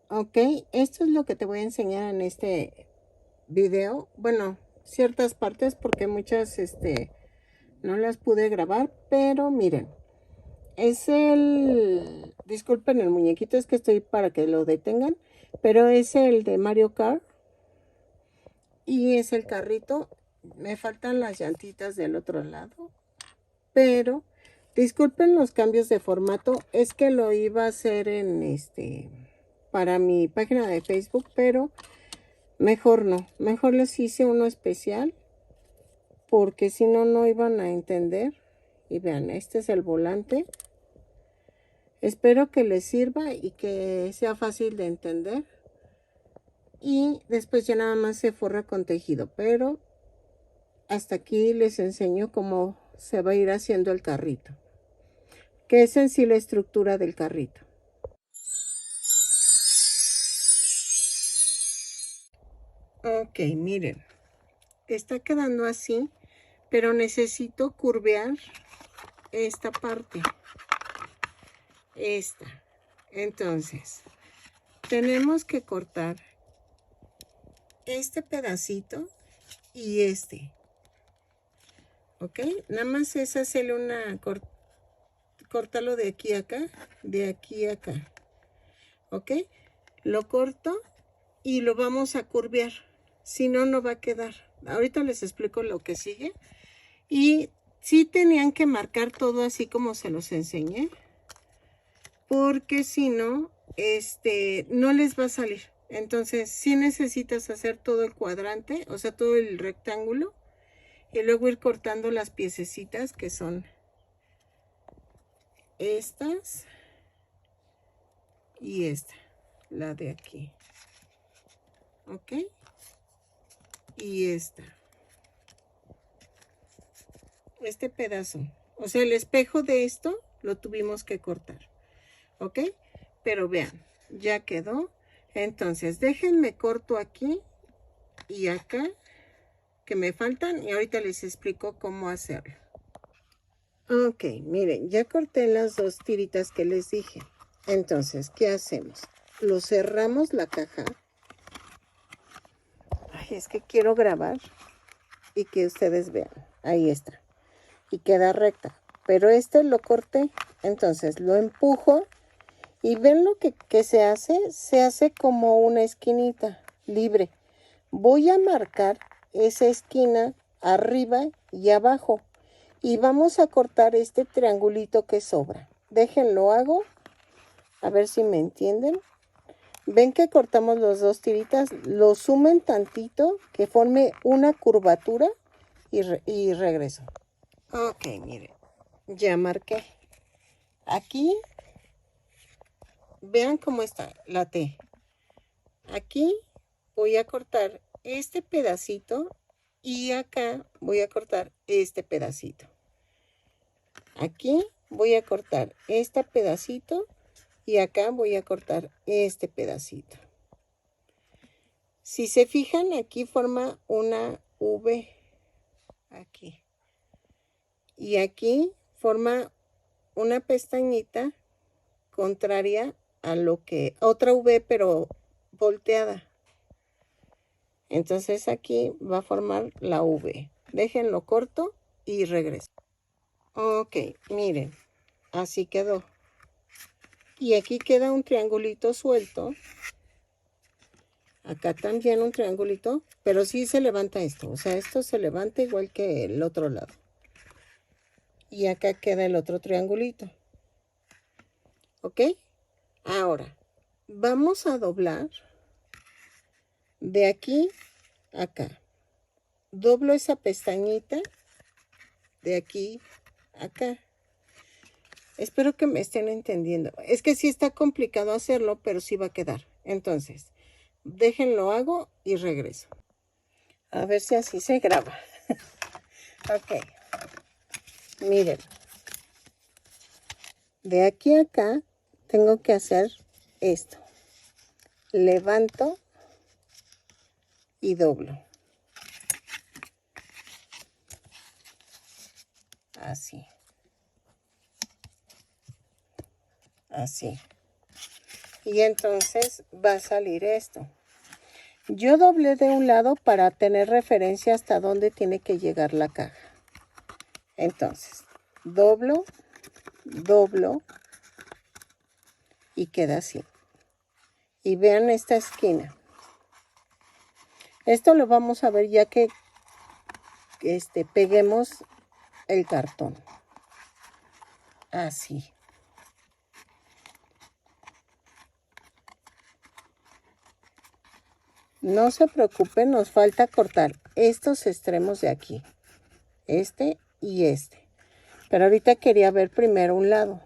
Ok, esto es lo que te voy a enseñar en este video. Bueno, ciertas partes porque muchas no las pude grabar, pero miren, es disculpen el muñequito, es que estoy para que lo detengan, pero es el de Mario Kart y es el carrito. Me faltan las llantitas del otro lado, pero disculpen los cambios de formato, es que lo iba a hacer en para mi página de Facebook, pero mejor no, mejor les hice uno especial porque si no, no iban a entender. Y vean, este es el volante. Espero que les sirva y que sea fácil de entender. Y después ya nada más se forra con tejido, pero hasta aquí les enseño cómo se va a ir haciendo el carrito, que es en sí la estructura del carrito. Ok, miren, está quedando así, pero necesito curvear esta parte, esta. Entonces, tenemos que cortar este pedacito y ¿ok? Nada más es hacerle córtalo de aquí a acá, de aquí a acá, ¿ok? Lo corto y lo vamos a curvear, si no, no va a quedar. Ahorita les explico lo que sigue. Y sí tenían que marcar todo así como se los enseñé, porque si no, no les va a salir. Entonces, sí necesitas hacer todo el cuadrante, o sea, todo el rectángulo, y luego ir cortando las piececitas que son estas y esta, la de aquí, ¿ok? Y este pedazo, o sea, el espejo de esto lo tuvimos que cortar, ¿ok? Pero vean, ya quedó. Entonces, déjenme corto aquí y acá, que me faltan, y ahorita les explico cómo hacerlo. Ok, miren, ya corté las dos tiritas que les dije. Entonces, ¿qué hacemos? Lo cerramos la caja. Ay, es que quiero grabar y que ustedes vean. Ahí está. Y queda recta. Pero lo corté. Entonces, lo empujo. Y ven lo que se hace. Se hace como una esquinita libre. Voy a marcar esa esquina arriba y abajo. Y vamos a cortar este triangulito que sobra. Déjenlo hago. A ver si me entienden. Ven que cortamos los dos tiritas. Lo sumen tantito que forme una curvatura y regreso. Ok, miren. Ya marqué. Aquí, vean cómo está la T. Aquí voy a cortar este pedacito y acá voy a cortar este pedacito. Aquí voy a cortar este pedacito y acá voy a cortar este pedacito. Si se fijan, aquí forma una V. Aquí. Y aquí forma una pestañita contraria a lo que otra V pero volteada. Entonces aquí va a formar la V. Déjenlo corto y regreso. Ok, miren, así quedó. Y aquí queda un triangulito suelto. Acá también un triangulito, pero sí se levanta esto. O sea, esto se levanta igual que el otro lado. Y acá queda el otro triangulito. ¿Ok? Ahora, vamos a doblar de aquí a acá. Doblo esa pestañita de aquí a acá. Espero que me estén entendiendo. Es que sí está complicado hacerlo, pero sí va a quedar. Entonces, déjenlo hago y regreso. A ver si así se graba. Ok. Miren. De aquí a acá tengo que hacer esto. Levanto y doblo. Así. Así. Y entonces va a salir esto. Yo doblé de un lado para tener referencia hasta dónde tiene que llegar la caja. Entonces, doblo, doblo y queda así. Y vean esta esquina. Esto lo vamos a ver ya que peguemos el cartón. Así. No se preocupen, nos falta cortar estos extremos de aquí. Este y este. Pero ahorita quería ver primero un lado.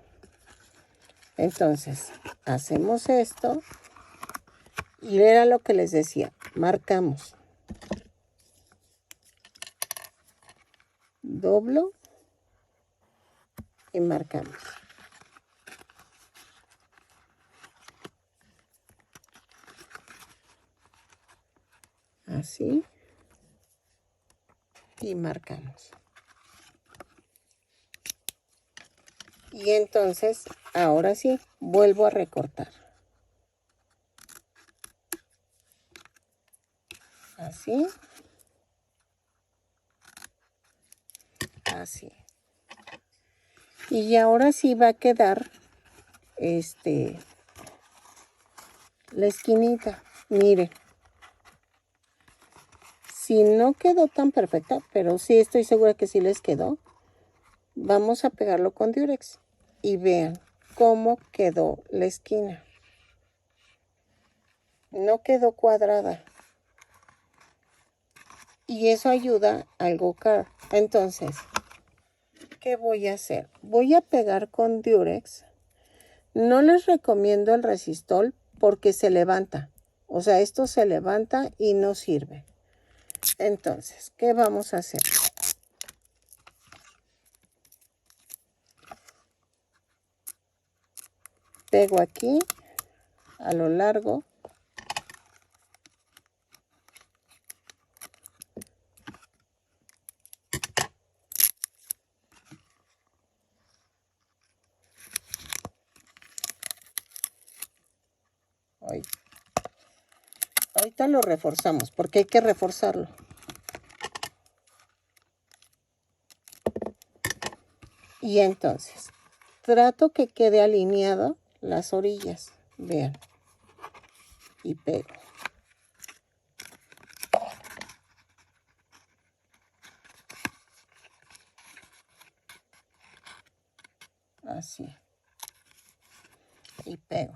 Entonces, hacemos esto. Y era lo que les decía. Marcamos. Doblo. Y marcamos. Así. Y marcamos. Y entonces, ahora sí, vuelvo a recortar. Así. Así. Y ahora sí va a quedar la esquinita. Miren. Si no quedó tan perfecta, pero sí estoy segura que sí les quedó, vamos a pegarlo con Durex. Y vean cómo quedó la esquina. No quedó cuadrada. Y eso ayuda al go-kart. Entonces, ¿qué voy a hacer? Voy a pegar con Durex. No les recomiendo el resistol porque se levanta. O sea, esto se levanta y no sirve. Entonces, ¿qué vamos a hacer? Pego aquí, a lo largo. Ahorita lo reforzamos porque hay que reforzarlo. Y entonces, trato que quede alineado las orillas. Vean. Y pego. Así. Y pego.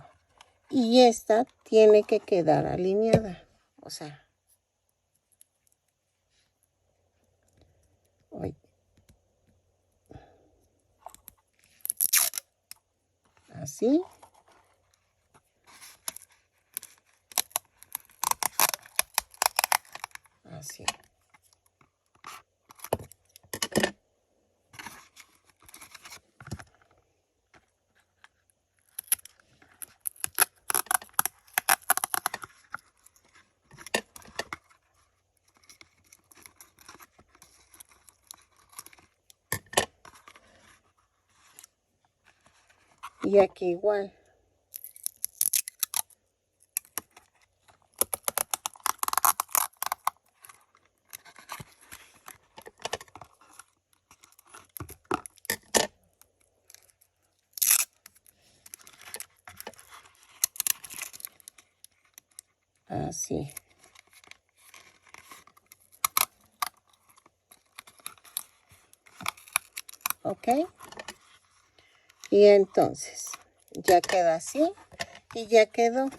Y esta tiene que quedar alineada. O sea. Hoy. Así. Así. Y aquí igual. Así. ¿Ok? Y entonces, ya queda así y ya quedó.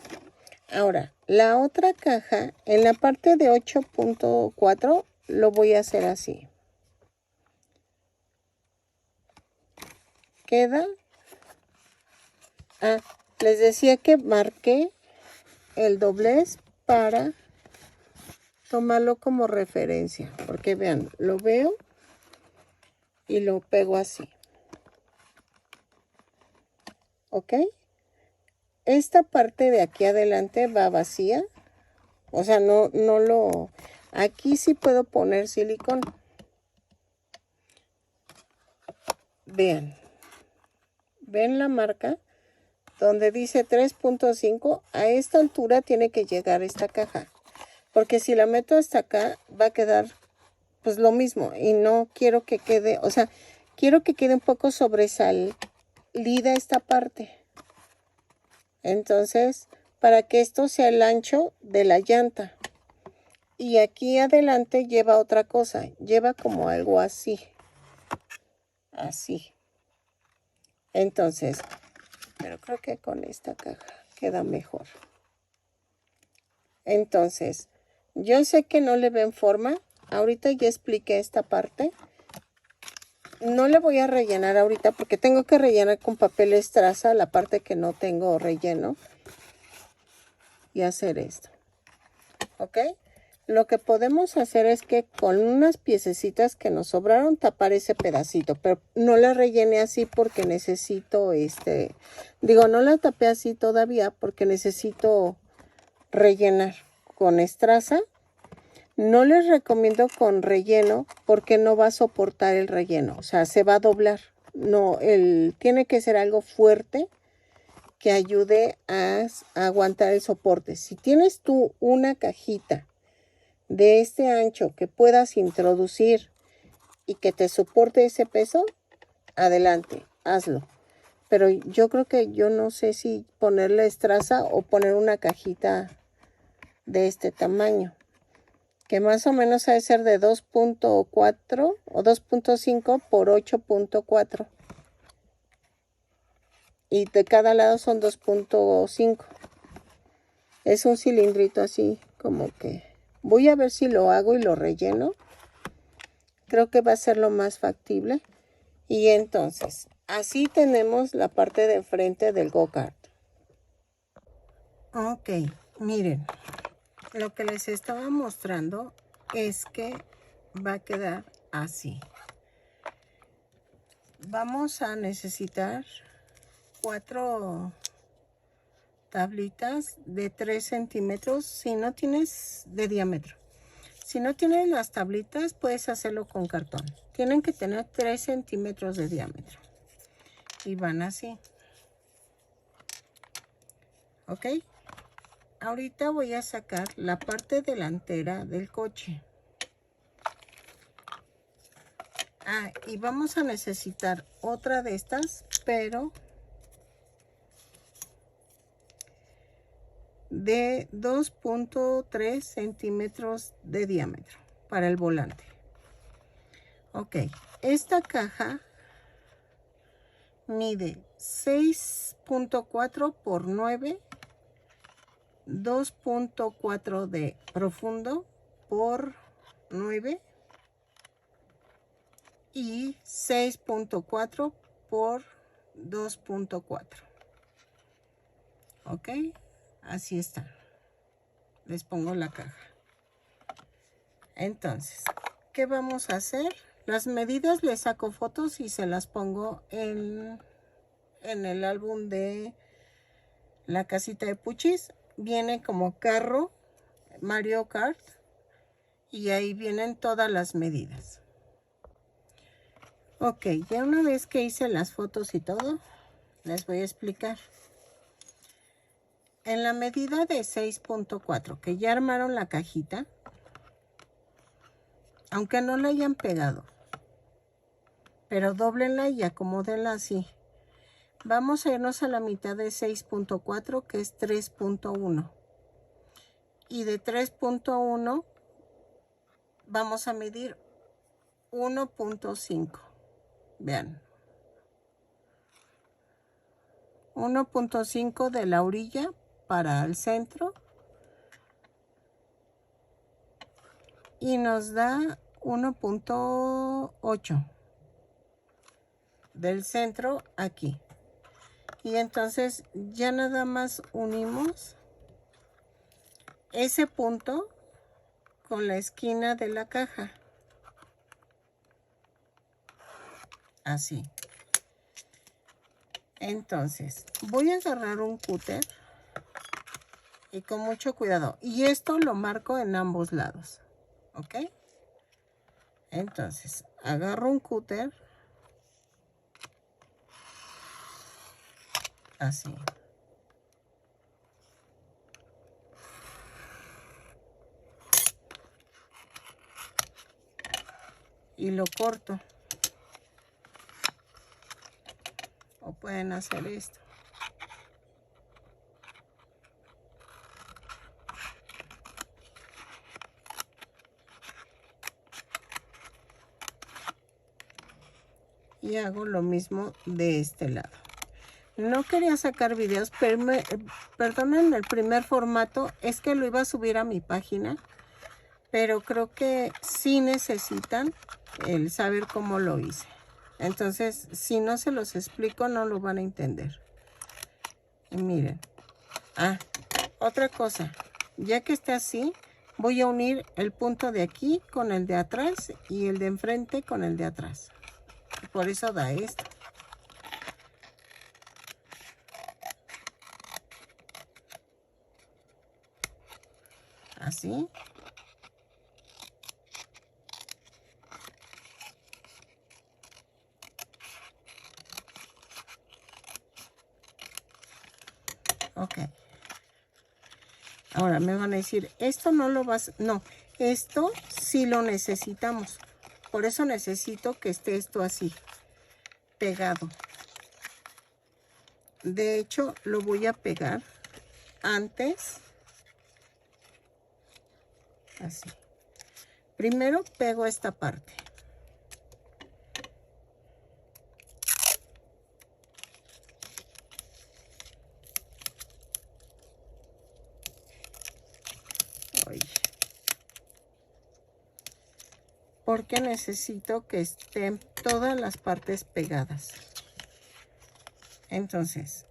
Ahora, la otra caja, en la parte de 8.4, lo voy a hacer así. Queda. Ah, les decía que marqué el doblez para tomarlo como referencia. Porque vean, lo veo y lo pego así. ¿Ok? Esta parte de aquí adelante va vacía. O sea, no lo... Aquí sí puedo poner silicón. Vean. ¿Ven la marca? donde dice 3.5, a esta altura tiene que llegar esta caja. Porque si la meto hasta acá, va a quedar pues lo mismo. Y no quiero que quede, o sea, quiero que quede un poco sobresalida esta parte. Entonces, para que esto sea el ancho de la llanta. Y aquí adelante lleva otra cosa. Lleva como algo así. Así. Entonces, pero creo que con esta caja queda mejor. Entonces, yo sé que no le ven forma. Ahorita ya expliqué esta parte. No le voy a rellenar ahorita porque tengo que rellenar con papel estraza la parte que no tengo relleno. Y hacer esto. ¿Ok? Lo que podemos hacer es que con unas piececitas que nos sobraron tapar ese pedacito. Pero no la rellené así porque necesito digo, no la tapé así todavía porque necesito rellenar con estraza. No les recomiendo con relleno porque no va a soportar el relleno. O sea, se va a doblar. No, tiene que ser algo fuerte que ayude a aguantar el soporte. Si tienes tú una cajita de este ancho que puedas introducir y que te soporte ese peso, adelante, hazlo. Pero yo creo que yo no sé si ponerle estraza o poner una cajita de este tamaño, que más o menos ha de ser de 2.4 o 2.5 por 8.4. Y de cada lado son 2.5. Es un cilindrito así, como que... Voy a ver si lo hago y lo relleno. Creo que va a ser lo más factible. Y entonces, así tenemos la parte de enfrente del go-kart. Ok, miren. Lo que les estaba mostrando es que va a quedar así. Vamos a necesitar 4 tablitas de 3 centímetros si no tienes de diámetro. Si no tienes las tablitas, puedes hacerlo con cartón. Tienen que tener 3 centímetros de diámetro. Y van así. ¿Ok? Ahorita voy a sacar la parte delantera del coche. Ah, y vamos a necesitar otra de estas, pero de 2.3 centímetros de diámetro para el volante. Ok, esta caja mide 6.4 por 9, 2.4 de profundo por 9 y 6.4 por 2.4. Ok, así está. Les pongo la caja. Entonces, ¿qué vamos a hacer? Las medidas les saco fotos y se las pongo en el álbum de la casita de Puchis. Viene como carro Mario Kart y ahí vienen todas las medidas. Ok, ya una vez que hice las fotos y todo, les voy a explicar. En la medida de 6.4, que ya armaron la cajita, aunque no la hayan pegado, pero doblenla y acomódenla así. Vamos a irnos a la mitad de 6.4, que es 3.1. Y de 3.1 vamos a medir 1.5. Vean. 1.5 de la orilla para el centro. Y nos da 1.8 del centro aquí. Y entonces ya nada más unimos ese punto con la esquina de la caja. Así. Entonces voy a agarrar un cúter y con mucho cuidado. Y esto lo marco en ambos lados. ¿Ok? Entonces agarro un cúter. Así. y lo corto. O pueden hacer esto. Y hago lo mismo de este lado. No quería sacar videos, pero perdonen el primer formato, es que lo iba a subir a mi página, pero creo que sí necesitan el saber cómo lo hice. Entonces, si no se los explico, no lo van a entender. Y miren. Otra cosa. Ya que está así, voy a unir el punto de aquí con el de atrás y el de enfrente con el de atrás. Por eso da esto. Así. Ok. Ahora me van a decir, esto no lo vas... No, esto sí lo necesitamos. Por eso necesito que esté esto así, pegado. De hecho, lo voy a pegar antes. Así. Primero pego esta parte. Porque necesito que estén todas las partes pegadas. Entonces,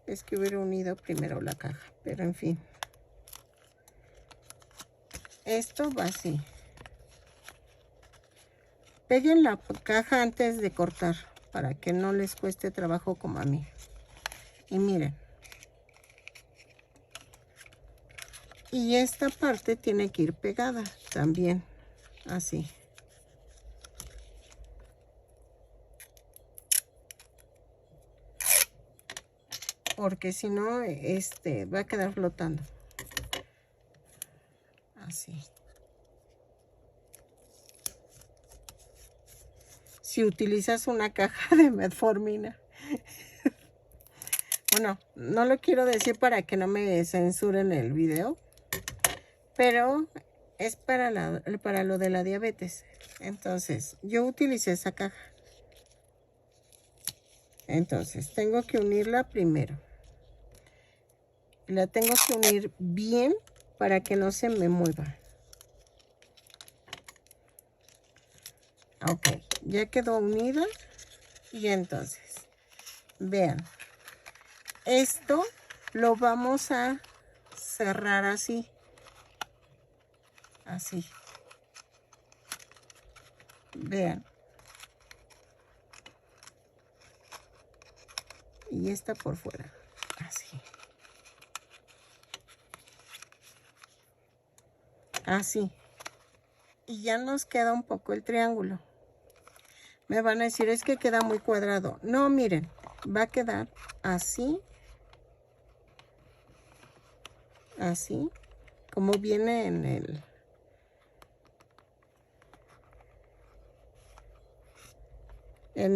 es que hubiera unido primero la caja, pero en fin. Esto va así. Peguen la caja antes de cortar para que no les cueste trabajo como a mí. Y miren. Y esta parte tiene que ir pegada también, así. Porque si no, va a quedar flotando. Así. Si utilizas una caja de metformina. Bueno, no lo quiero decir para que no me censuren el video. Pero es para lo de la diabetes. Entonces, yo utilicé esa caja. Entonces, tengo que unirla primero. La tengo que unir bien para que no se me mueva. Ok, ya quedó unida. Y entonces, vean. Esto lo vamos a cerrar así. Así. Vean. Y esta por fuera. Así. Así. Y ya nos queda un poco el triángulo. Me van a decir, es que queda muy cuadrado. No, miren, va a quedar así. Así. Como viene en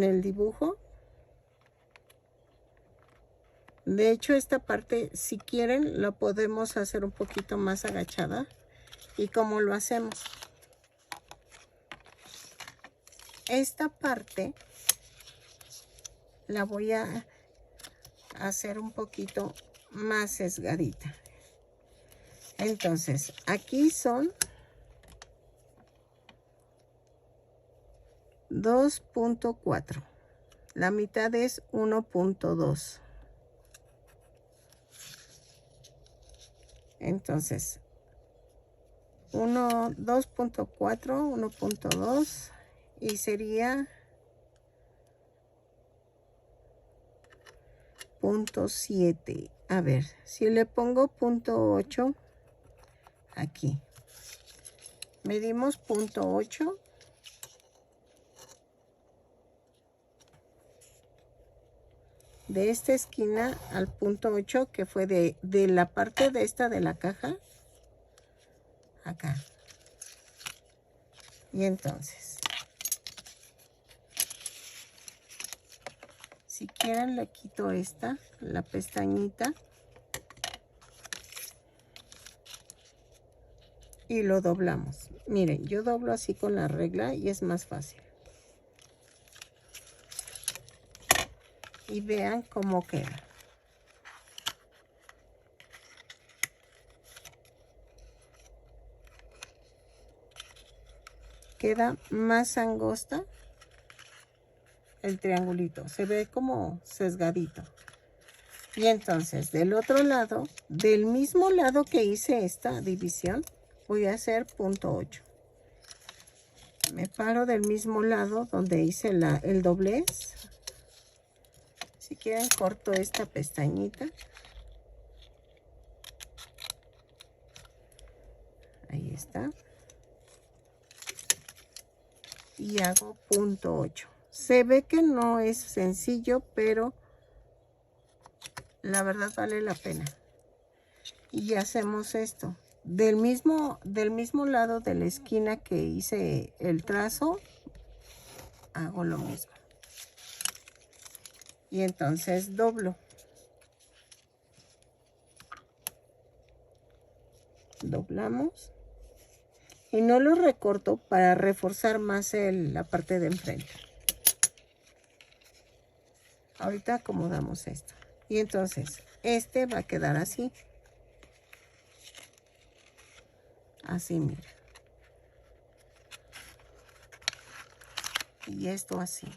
el dibujo. De hecho, esta parte, si quieren, la podemos hacer un poquito más agachada. ¿Y cómo lo hacemos? Esta parte la voy a hacer un poquito más sesgadita. Entonces, aquí son 2.4. La mitad es 1.2. Entonces, 2.4, 1.2 y sería 0.7. A ver, si le pongo 0.8 aquí. Medimos 0.8. de esta esquina al punto 8, que fue de la parte de esta de la caja acá. Y entonces, si quieren le quito esta, la pestañita, y lo doblamos. Miren, yo doblo así con la regla y es más fácil. Y vean cómo queda. Queda más angosta el triangulito, se ve como sesgadito. Y entonces del otro lado, del mismo lado que hice esta división, voy a hacer punto 8. Me paro del mismo lado donde hice el doblez. Si quieren corto esta pestañita. Ahí está. Y hago punto 8. Se ve que no es sencillo, pero la verdad vale la pena. Y hacemos esto. Del mismo lado de la esquina que hice el trazo, hago lo mismo. Y entonces doblo. Doblamos. Y no lo recorto para reforzar más la parte de enfrente. Ahorita acomodamos esto. Y entonces, este va a quedar así. Así, mira. Y esto así.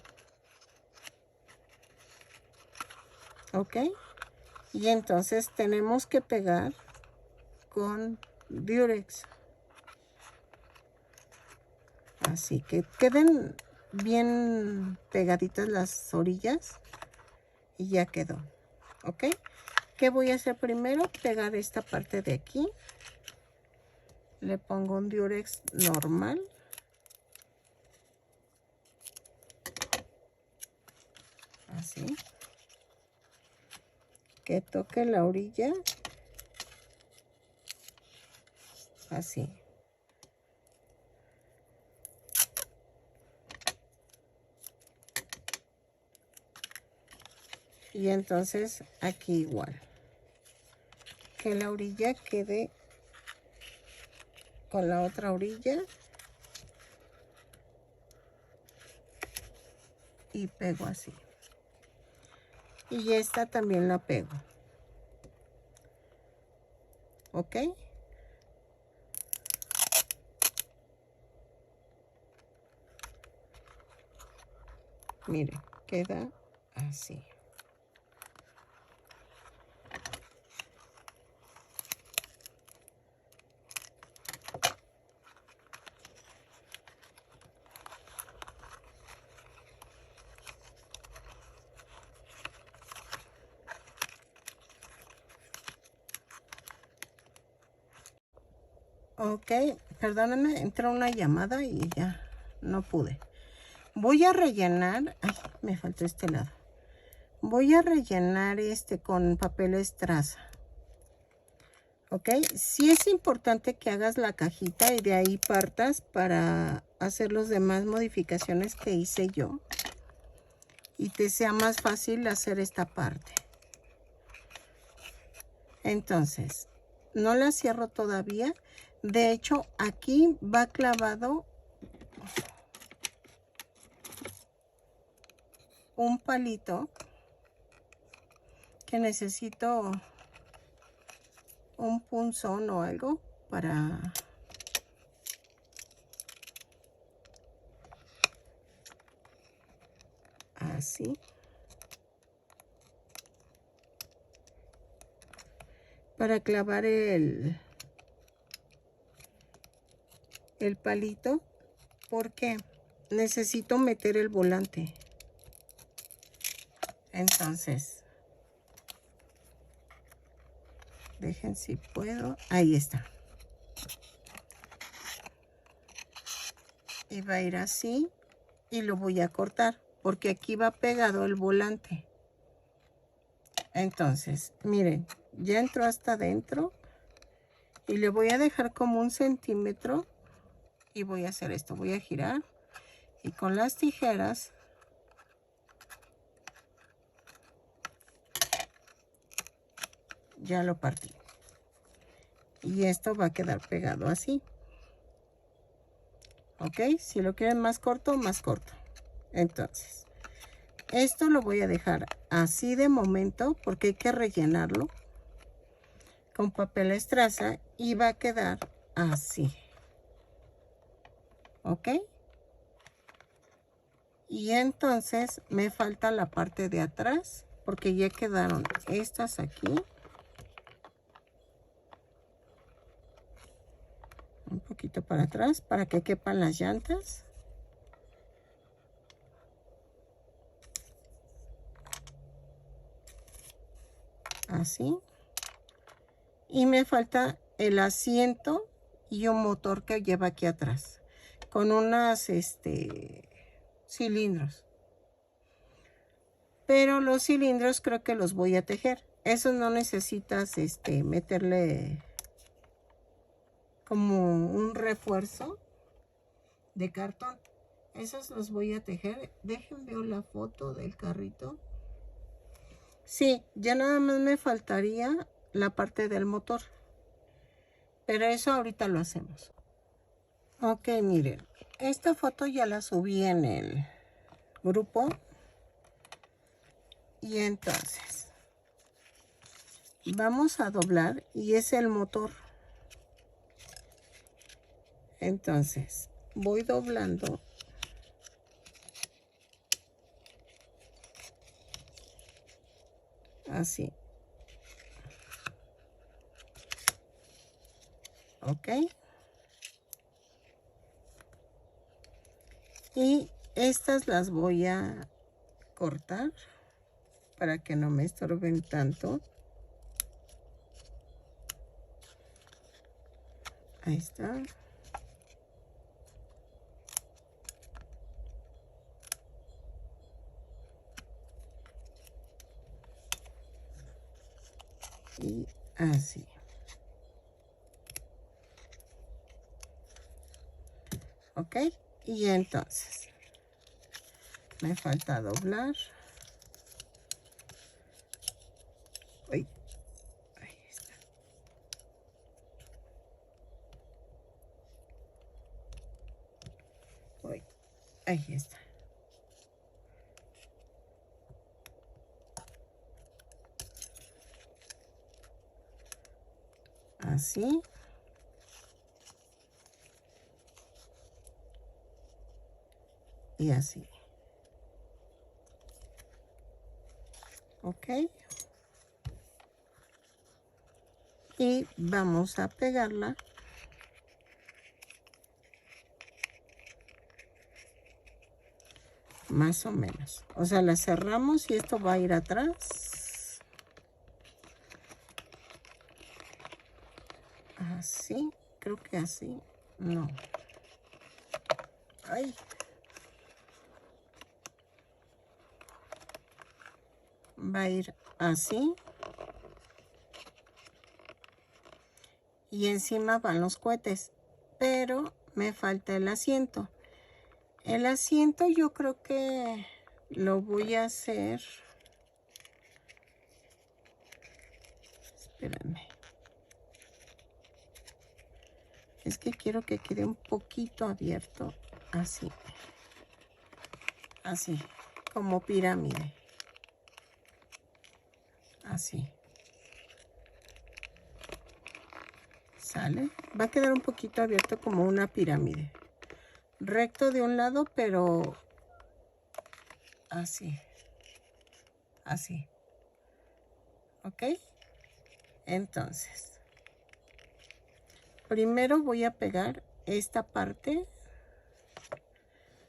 ¿Ok? Y entonces tenemos que pegar con Durex. Así que queden bien pegaditas las orillas. Y ya quedó. ¿Ok? ¿Qué voy a hacer primero? Pegar esta parte de aquí. Le pongo un Durex normal. Así. Que toque la orilla. Así. Y entonces aquí igual. Que la orilla quede con la otra orilla. Y pego así. Y esta también la pego. ¿Ok? Miren, queda así. Ok, perdónenme, entró una llamada y ya no pude. Voy a rellenar, ay, me faltó este lado. Voy a rellenar con papel estraza. Ok, sí es importante que hagas la cajita y de ahí partas para hacer las demás modificaciones que hice yo. Y te sea más fácil hacer esta parte. Entonces, no la cierro todavía. De hecho, aquí va clavado un palito que necesito un punzón o algo para así. Para clavar el palito, porque necesito meter el volante. Entonces, dejen si puedo. Ahí está. Y va a ir así y lo voy a cortar porque aquí va pegado el volante. Entonces, miren, ya entró hasta adentro y le voy a dejar como 1 centímetro y voy a hacer esto, voy a girar y con las tijeras ya lo partí y esto va a quedar pegado así. Ok, si lo quieren más corto, más corto. Entonces, esto lo voy a dejar así de momento porque hay que rellenarlo con papel estraza y va a quedar así. Ok, y entonces me falta la parte de atrás porque ya quedaron estas aquí. Un poquito para atrás para que quepan las llantas. Así. Y me falta el asiento y un motor que lleva aquí atrás con unas cilindros. Pero los cilindros creo que los voy a tejer. Eso no necesitas meterle como un refuerzo de cartón. Esos los voy a tejer. Déjenme ver la foto del carrito. Sí, ya nada más me faltaría la parte del motor. Pero eso ahorita lo hacemos. Ok, miren. Esta foto ya la subí en el grupo. Y entonces vamos a doblar y es el motor. Entonces voy doblando así. Ok. Y estas las voy a cortar para que no me estorben tanto. Ahí está. Y así. Ok. Y entonces me falta doblar. Uy, ahí está. Uy, ahí está. Así. Y así. Ok. Y vamos a pegarla. Más o menos. O sea, la cerramos y esto va a ir atrás. Así. Creo que así. No. Ay. Va a ir así. Y encima van los cohetes. Pero me falta el asiento. El asiento yo creo que lo voy a hacer. Espérenme. Es que quiero que quede un poquito abierto. Así. Así. Como pirámide. Así. ¿Sale? Va a quedar un poquito abierto como una pirámide. Recto de un lado, pero así. Así. ¿Ok? Entonces, primero voy a pegar esta parte,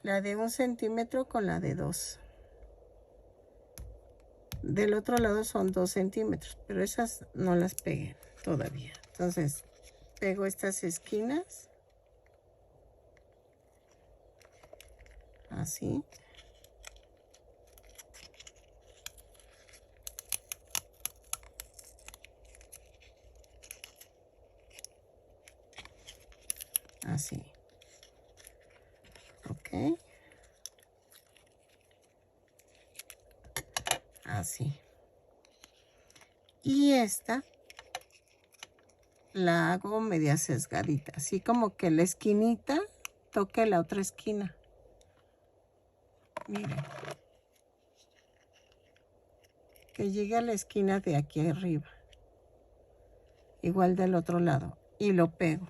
la de 1 centímetro con la de 2. Del otro lado son 2 centímetros, pero esas no las pegué todavía. Entonces, pego estas esquinas. Así. así. Y esta la hago media sesgadita, así como que la esquinita toque la otra esquina. Miren, que llegue a la esquina de aquí arriba, igual del otro lado, y lo pego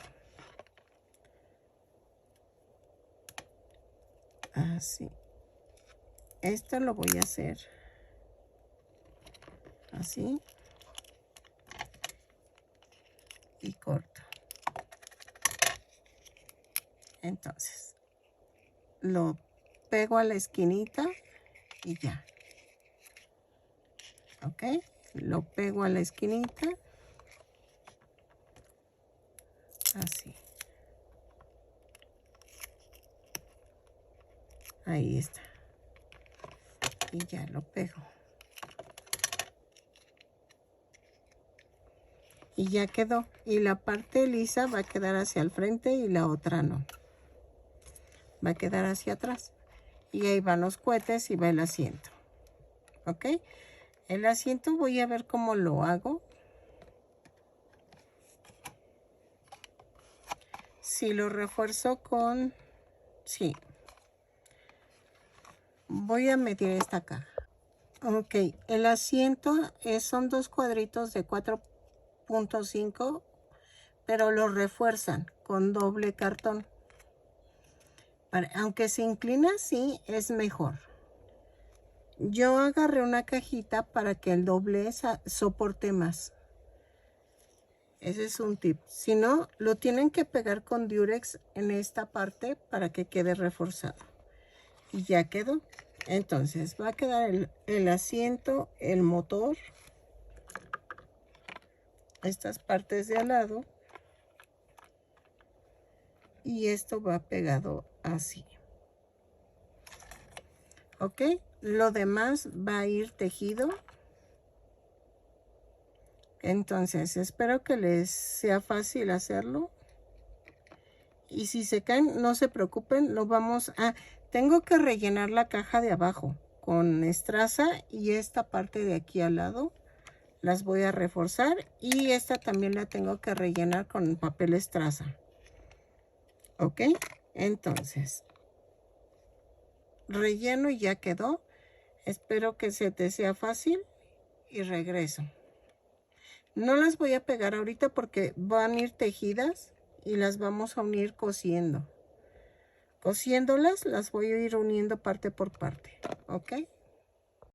así. Esto lo voy a hacer así y corto. Entonces lo pego a la esquinita y ya. Ok, lo pego a la esquinita así. Ahí está. Y ya lo pego. Y ya quedó. Y la parte lisa va a quedar hacia el frente y la otra no. Va a quedar hacia atrás. Y ahí van los cohetes y va el asiento. ¿Ok? El asiento voy a ver cómo lo hago. Si lo refuerzo con... Sí. Voy a medir esta caja. Ok, el asiento son 2 cuadritos de 4.5, pero lo refuerzan con doble cartón. Aunque se inclina así, es mejor. Yo agarré una cajita para que el doblez soporte más. Ese es un tip. Si no, lo tienen que pegar con Durex en esta parte para que quede reforzado. Y ya quedó. Entonces va a quedar el asiento, el motor, estas partes de al lado, y esto va pegado así. Ok, lo demás va a ir tejido. Entonces espero que les sea fácil hacerlo. Y si se caen, no se preocupen, lo vamos a... Tengo que rellenar la caja de abajo con estraza y esta parte de aquí al lado las voy a reforzar, y esta también la tengo que rellenar con papel estraza. Ok, entonces relleno y ya quedó. Espero que se te sea fácil y regreso. No las voy a pegar ahorita porque van a ir tejidas y las vamos a unir cosiendo. Cosiéndolas las voy a ir uniendo parte por parte. Ok,